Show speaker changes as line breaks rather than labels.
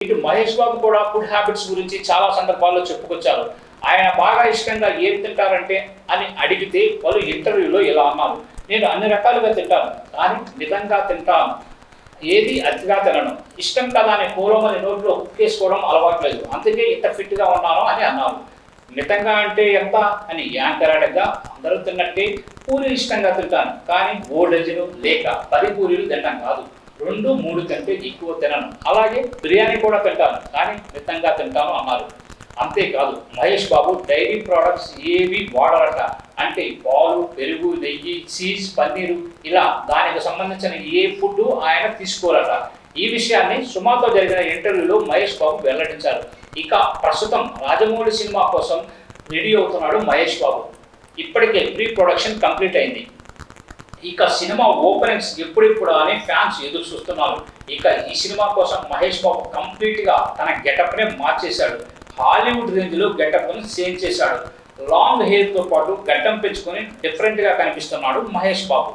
ఇటు మహేష్ బాబు కూడా food habits గురించి చాలా సందర్భాల్లో చెప్పుకొచ్చారు. ఆయన బాగా ఇష్టంగా ఏం తింటారంటే అని అడిగితే పలు ఇంటర్వ్యూలో ఇలా అన్నారు. నేను అన్ని రకాలుగా తింటాను, కానీ మితంగా తింటాను. ఏది అతిగా తినను. ఇష్టం కదా అని పూర్వమని నోట్లో ఉక్కేసుకోవడం అలవాట్లేదు. అందుకే ఇంత ఫిట్గా ఉన్నాను అని అన్నారు. మితంగా అంటే ఎంత అని యాంకర్ అడగ్గా అందరూ తిన్నట్టే పూరీలు ఇష్టంగా తింటాను, కానీ ఓ డజను లేక 10 పూరీలు తింటాం కాదు, 2-3 కంటే ఎక్కువ తినను. అలాగే బిర్యానీ కూడా తింటాను, కానీ మితంగా తింటాను అన్నారు. అంతేకాదు మహేష్ బాబు డైరీ ప్రోడక్ట్స్ ఏవి వాడరట. అంటే పాలు, పెరుగు, నెయ్యి, చీజ్, పన్నీరు ఇలా దానికి సంబంధించిన ఏ ఫుడ్ ఆయన తీసుకోరట. ఈ విషయాన్ని సుమాతో జరిగిన ఇంటర్వ్యూలో మహేష్ బాబు వెల్లడించారు. ఇక ప్రస్తుతం రాజమౌళి సినిమా కోసం రెడీ అవుతున్నాడు మహేష్ బాబు. ఇప్పటికే ప్రీ ప్రొడక్షన్ కంప్లీట్ అయింది. ఇక సినిమా ఓపెనింగ్స్ ఎప్పుడెప్పుడు అని ఫ్యాన్స్ ఎదురు చూస్తున్నారు. ఇక ఈ సినిమా కోసం మహేష్ బాబు కంప్లీట్గా తన గెటప్నే మార్చేశాడు. హాలీవుడ్ రేంజ్లో గెటప్ను చేంజ్ చేశాడు. లాంగ్ హెయిర్తో పాటు గడ్డం పెంచుకొని డిఫరెంట్గా కనిపిస్తున్నాడు మహేష్ బాబు.